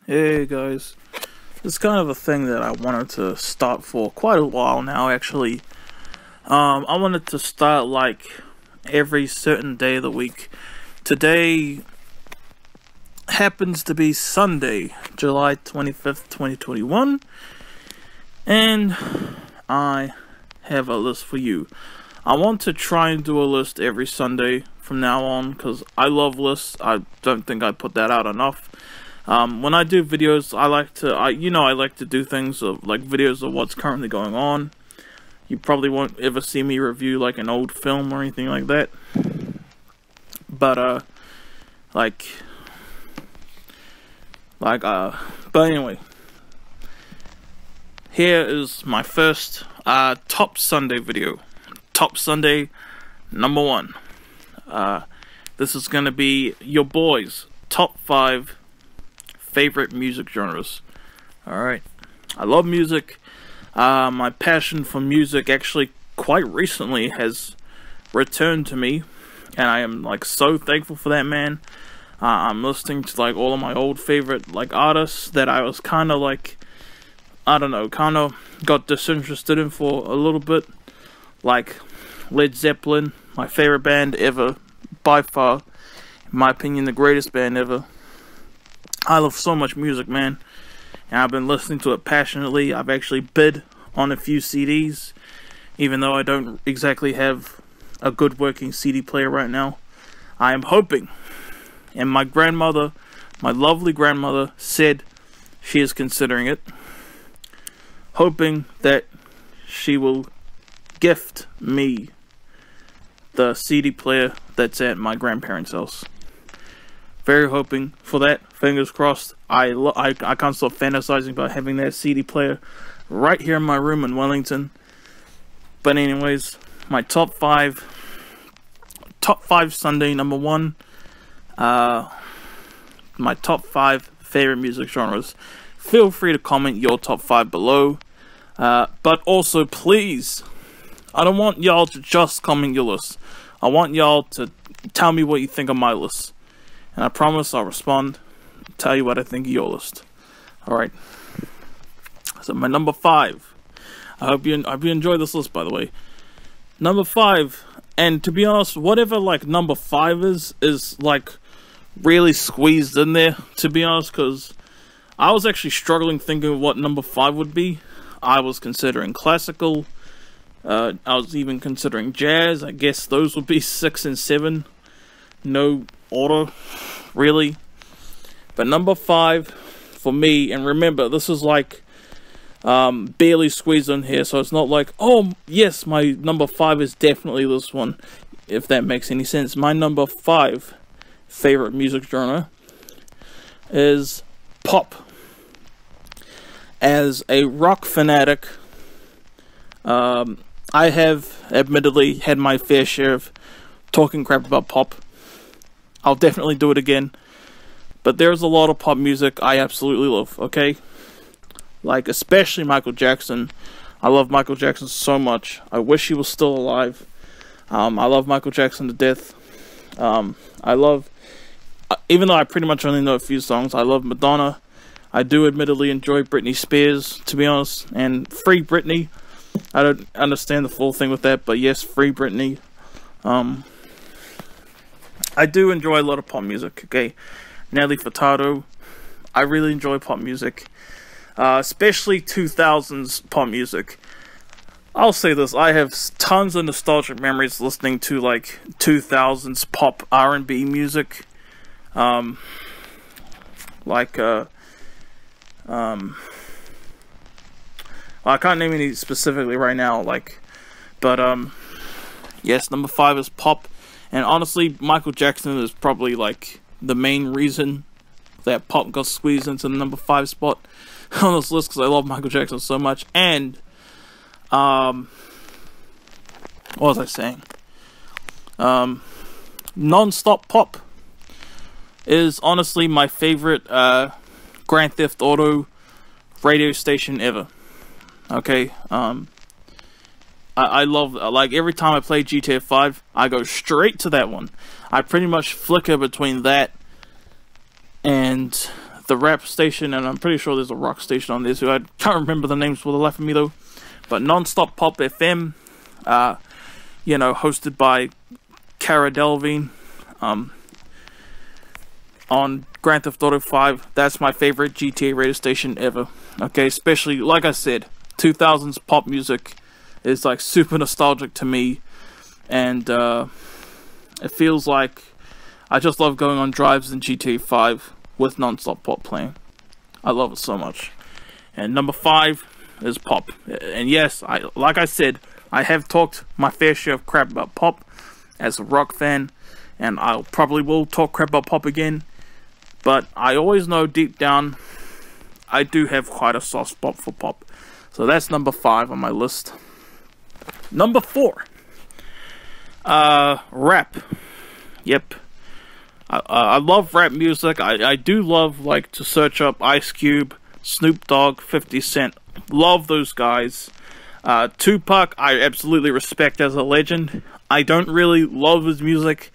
Hey guys, it's kind of a thing that I wanted to start for quite a while now actually. I wanted to start like every certain day of the week. Today happens to be Sunday, July 25th, 2021, and I have a list for you. I want to try and do a list every Sunday from now on because I love lists. I don't think I put that out enough. When I do videos, I like to do things of like videos of what's currently going on. You probably won't ever see me review like an old film or anything like that. But but anyway, here is my first Top Sunday video. Top Sunday number 1. This is gonna be your boys' top 5 favorite music genres. Alright, I love music. My passion for music actually quite recently has returned to me, and I am like so thankful for that, man. I'm listening to like all of my old favorite like artists that I was kind of like, I don't know, kind of got disinterested in for a little bit, like Led Zeppelin, my favorite band ever, by far, in my opinion, the greatest band ever. I love so much music, man, and I've been listening to it passionately. I've actually bid on a few CDs, even though I don't exactly have a good working CD player right now. I am hoping, and my grandmother, my lovely grandmother, said she is considering it, hoping that she will gift me the CD player that's at my grandparents' house. Very hoping for that. Fingers crossed. I can't stop fantasizing about having that CD player right here in my room in Wellington. But anyways, my top 5 Sunday number 1. My top 5 favorite music genres. Feel free to comment your top 5 below. But also, please, I don't want y'all to just comment your list. I want y'all to tell me what you think of my list. And I promise I'll respond, tell you what I think of your list. Alright. So my number 5. I hope you enjoy this list, by the way. Number 5, and to be honest, whatever like number 5 is like really squeezed in there, to be honest, because I was actually struggling thinking of what number 5 would be. I was considering classical. I was even considering jazz. I guess those would be 6 and 7. No order, really. But number 5 for me, and remember, this is like barely squeezed in here, so it's not like, oh yes, my number 5 is definitely this one, if that makes any sense. My number 5 favorite music genre is pop. As a rock fanatic, I have admittedly had my fair share of talking crap about pop. I'll definitely do it again. But there's a lot of pop music I absolutely love, okay? Like, especially Michael Jackson. I love Michael Jackson so much. I wish he was still alive. I love Michael Jackson to death. I love, even though I pretty much only know a few songs, I love Madonna. I do admittedly enjoy Britney Spears, to be honest. And Free Britney. I don't understand the full thing with that, but yes, Free Britney. I do enjoy a lot of pop music, okay? Nelly Furtado. I really enjoy pop music. Especially 2000s pop music. I'll say this, I have tons of nostalgic memories listening to, like, 2000s pop R&B music. I can't name any specifically right now, but, yes, number 5 is pop. And honestly, Michael Jackson is probably, like, the main reason that pop got squeezed into the number 5 spot on this list, because I love Michael Jackson so much. And, what was I saying? Non-stop pop is honestly my favorite, Grand Theft Auto radio station ever. Okay, I love, like, every time I play GTA 5, I go straight to that one. I pretty much flicker between that and the rap station, and I'm pretty sure there's a rock station on there, so I can't remember the names for the life of me though. But Non-Stop Pop FM, you know, hosted by Cara Delevingne, on Grand Theft Auto 5. That's my favorite GTA radio station ever. Okay, especially, like I said, 2000s pop music is like super nostalgic to me, and it feels like I just love going on drives in GTA 5 with Non-Stop Pop playing. I love it so much. And number 5 is pop. And yes, like I said, I have talked my fair share of crap about pop as a rock fan, and I probably will talk crap about pop again, but I always know deep down I do have quite a soft spot for pop. So that's number 5 on my list. Number 4, rap. Yep. I love rap music. I do love, like, to search up Ice Cube, Snoop Dogg, 50 Cent. Love those guys. Tupac, I absolutely respect as a legend. I don't really love his music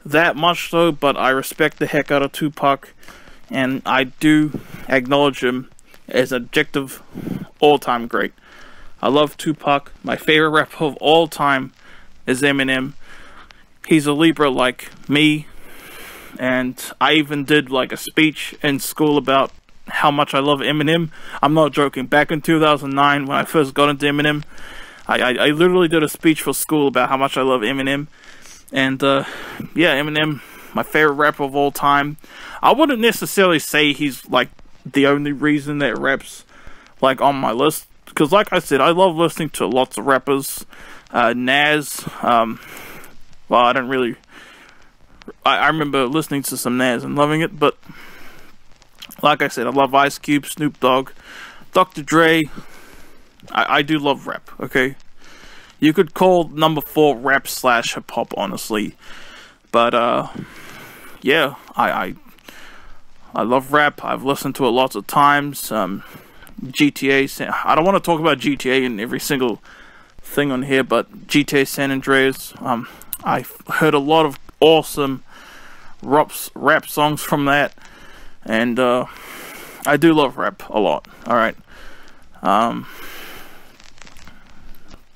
that much though, but I respect the heck out of Tupac, and I do acknowledge him as an objective all-time great. I love Tupac. My favorite rapper of all time is Eminem. He's a Libra like me, and I even did like a speech in school about how much I love Eminem. I'm not joking. Back in 2009, when I first got into Eminem, I literally did a speech for school about how much I love Eminem. And yeah, Eminem, my favorite rapper of all time. I wouldn't necessarily say he's like the only reason that rap's like on my list, because like I said, I love listening to lots of rappers. Nas, well, I don't really, I remember listening to some Nas and loving it, but like I said, I love Ice Cube, Snoop Dogg, Dr. Dre. I do love rap, okay? You could call number 4 rap / hip hop, honestly. But, yeah, I love rap. I've listened to it lots of times. GTA, I don't want to talk about GTA in every single thing on here, but GTA San Andreas, I've heard a lot of awesome rap songs from that, and I do love rap a lot. Alright.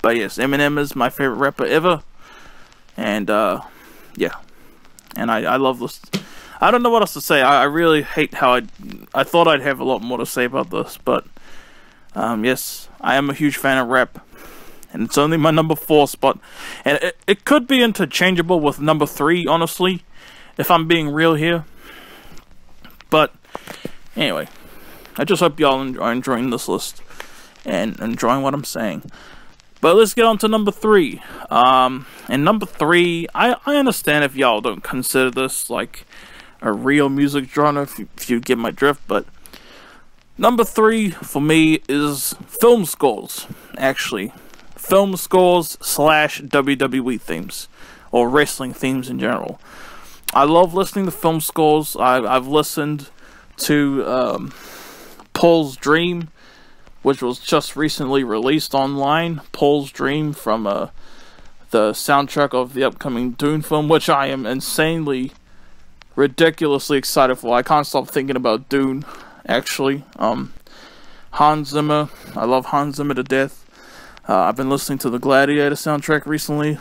But yes, Eminem is my favorite rapper ever, and yeah, and I love this. I don't know what else to say. I really hate how I thought I'd have a lot more to say about this, but yes, I am a huge fan of rap, and it's only my number 4 spot, and it could be interchangeable with number 3, honestly, if I'm being real here. But anyway, I just hope y'all are enjoying this list and enjoying what I'm saying. But let's get on to number 3. And number 3, I understand if y'all don't consider this like a real music genre, if you get my drift, but number 3 for me is film scores, actually. Film scores / WWE themes, or wrestling themes in general. I love listening to film scores. I've listened to Paul's Dream, which was just recently released online. Paul's Dream from the soundtrack of the upcoming Dune film, which I am insanely, ridiculously excited for. I can't stop thinking about Dune, actually. Hans Zimmer, I love Hans Zimmer to death. I've been listening to the Gladiator soundtrack recently.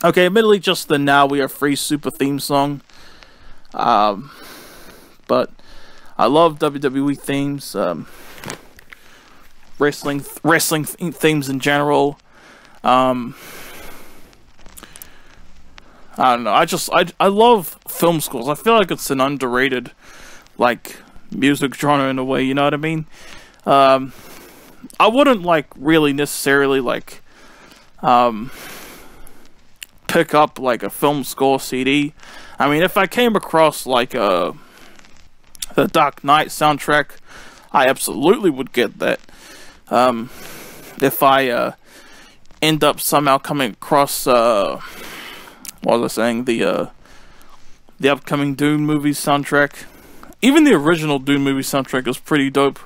Okay, admittedly just the Now We Are Free super theme song. But I love WWE themes. Wrestling themes in general. I don't know. I love film scores. I feel like it's an underrated, like, music genre in a way. You know what I mean? I wouldn't like really necessarily like pick up like a film score CD. I mean, if I came across like the Dark Knight soundtrack, I absolutely would get that. If I end up somehow coming across what was I saying, the upcoming Dune movie soundtrack, even the original Dune movie soundtrack is pretty dope.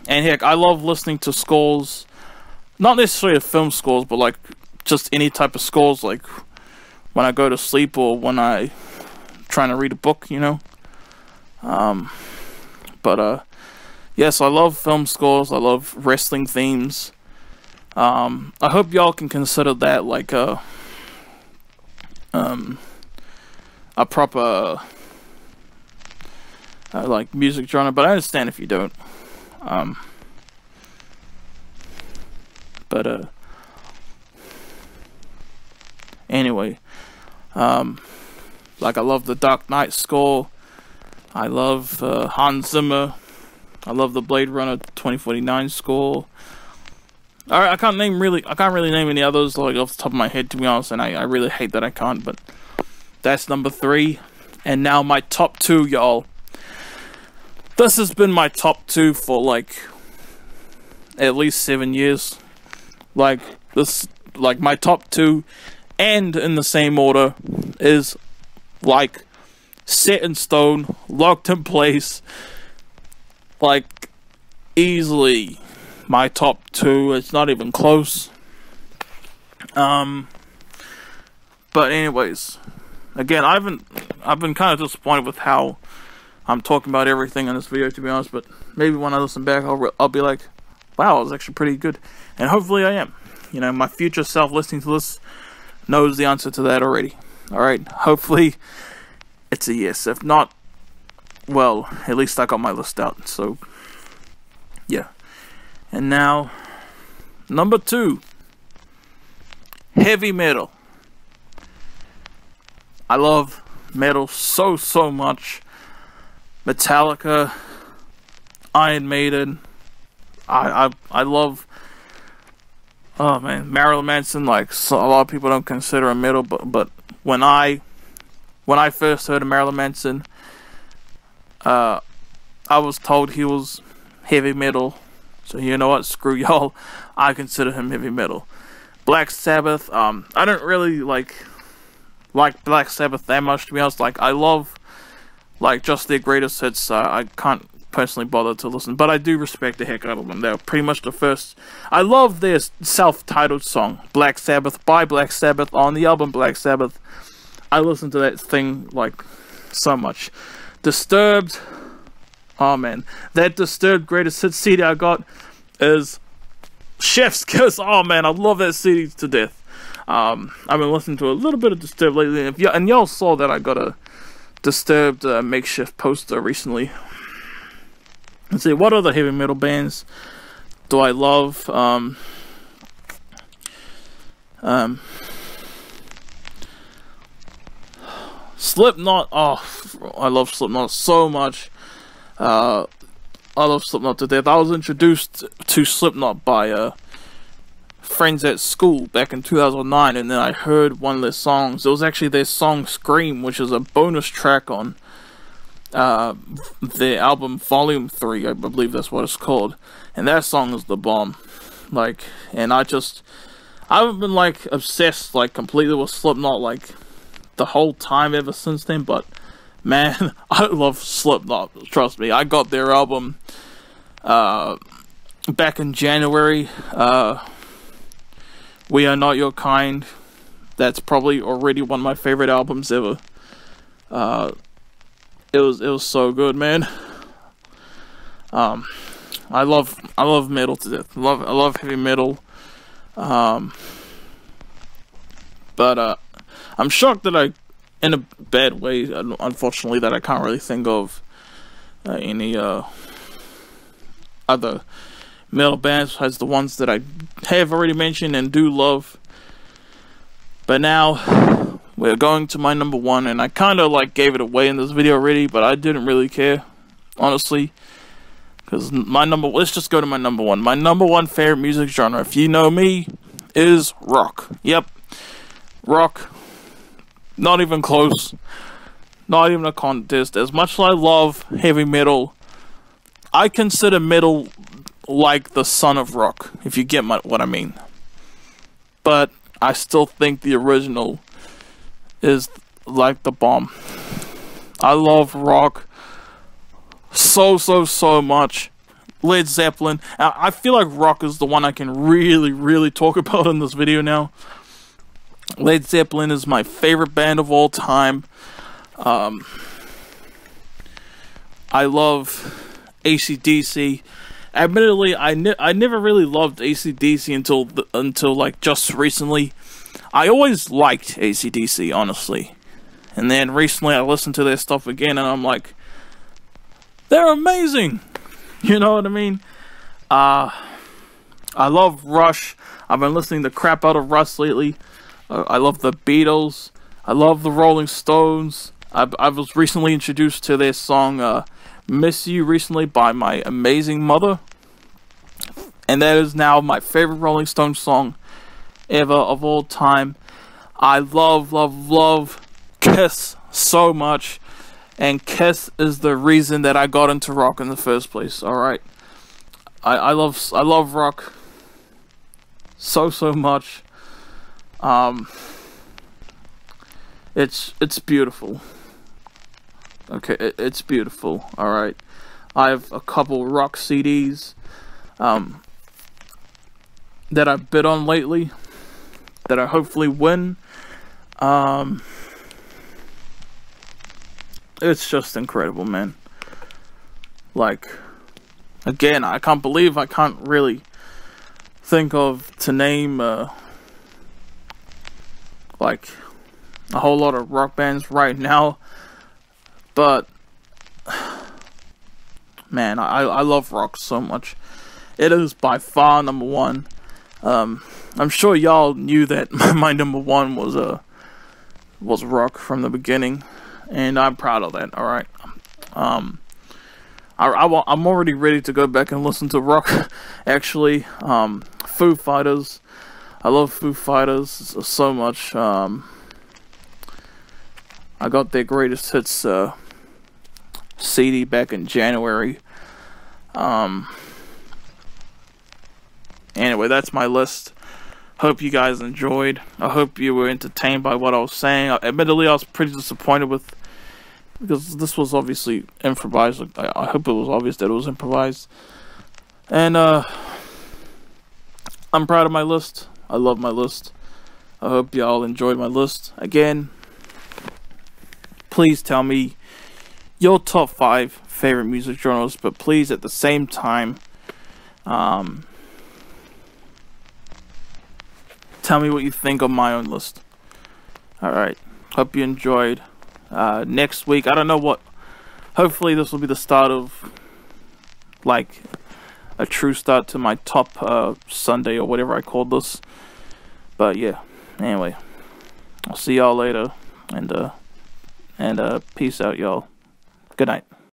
And heck, I love listening to scores, not necessarily film scores, but like just any type of scores, like when I go to sleep or when I trying to read a book, you know. But yes, I love film scores. I love wrestling themes. I hope y'all can consider that like a proper like music genre, but I understand if you don't. But anyway, like I love the Dark Knight score. I love Hans Zimmer. I love the Blade Runner 2049 score. Alright, I can't really name any others like off the top of my head, to be honest, and I really hate that I can't, but that's number 3. And now my top 2, y'all. This has been my top 2 for like at least 7 years. Like this, like my top 2, and in the same order, is like set in stone, locked in place, like easily my top 2. It's not even close. But anyways, again, I've been kind of disappointed with how I'm talking about everything in this video, to be honest. But maybe when I listen back, I'll be like, wow, it was actually pretty good, and hopefully I am. You know, my future self listening to this knows the answer to that already. All right, hopefully it's a yes. If not, well, at least I got my list out. So yeah. And now, number 2, heavy metal. I love metal so much. Metallica, Iron Maiden. I love. Oh man, Marilyn Manson. Like, so a lot of people don't consider him metal, but when I first heard of Marilyn Manson, I was told he was heavy metal. So you know what? Screw y'all. I consider him heavy metal. Black Sabbath. I don't really like Black Sabbath that much, to be honest. Like, I love like just their greatest hits. I can't personally bother to listen, but I do respect the heck out of them. They're pretty much the first. I love their self-titled song, Black Sabbath, by Black Sabbath, on the album Black Sabbath. I listen to that thing like so much. Disturbed. Oh man, that Disturbed Greatest Hits CD I got is Chef's Kiss. Oh man, I love that CD to death. I've been listening to a little bit of Disturbed lately, and y'all saw that I got a Disturbed makeshift poster recently. Let's see, what other heavy metal bands do I love? Slipknot. Oh, I love Slipknot so much. I love Slipknot to death. I was introduced to Slipknot by friends at school back in 2009, and then I heard one of their songs. It was actually their song Scream, which is a bonus track on their album Volume 3, I believe that's what it's called, and that song is the bomb. Like, and I've been like obsessed like completely with Slipknot like the whole time ever since then, but man, I love Slipknot, trust me. I got their album back in January, We Are Not Your Kind. That's probably already one of my favorite albums ever. It was so good, man. I love metal to death. I love heavy metal. But I'm shocked that in a bad way, unfortunately, that I can't really think of any other metal bands besides the ones that I have already mentioned and do love. But now we're going to my number 1, and I kind of like gave it away in this video already, but I didn't really care, honestly, because let's just go to my number 1. My number 1 favorite music genre, if you know me, is rock. Yep, rock. Not even close. Not even a contest. As much as I love heavy metal, I consider metal like the son of rock, if you get what I mean. But I still think the original is like the bomb. I love rock so much. Led Zeppelin. I feel like rock is the one I can really talk about in this video now. Led Zeppelin is my favorite band of all time. I love AC/DC. Admittedly, I never really loved AC/DC until like just recently. I always liked AC/DC, honestly. And then recently I listened to their stuff again and I'm like, they're amazing! You know what I mean? I love Rush. I've been listening to crap out of Rush lately. I love the Beatles. I love the Rolling Stones. I was recently introduced to their song Miss You recently by my amazing mother. And that is now my favorite Rolling Stones song ever of all time. I love Kiss so much. And Kiss is the reason that I got into rock in the first place, alright? I love rock so much. It's beautiful. Okay, it's beautiful, alright? I have a couple rock CDs that I've bid on lately that I hopefully win. It's just incredible, man. Like, again, I can't believe I can't really think of to name like a whole lot of rock bands right now, but man, I love rock so much. It is by far number one. I'm sure y'all knew that my number one was rock from the beginning, and I'm proud of that. All right. I'm already ready to go back and listen to rock. Actually, Foo Fighters. I love Foo Fighters so much. I got their greatest hits CD back in January. Anyway, that's my list. Hope you guys enjoyed. I hope you were entertained by what I was saying. Admittedly, I was pretty disappointed because this was obviously improvised. I hope it was obvious that it was improvised. And I'm proud of my list. I love my list. I hope y'all enjoyed my list. Again, please tell me your top 5 favorite music genres, but please at the same time tell me what you think of my own list. Alright, hope you enjoyed. Next week, I don't know what, hopefully this will be the start of like a true start to my top Sunday or whatever I called this. But yeah, anyway, I'll see y'all later, and peace out, y'all. Good night.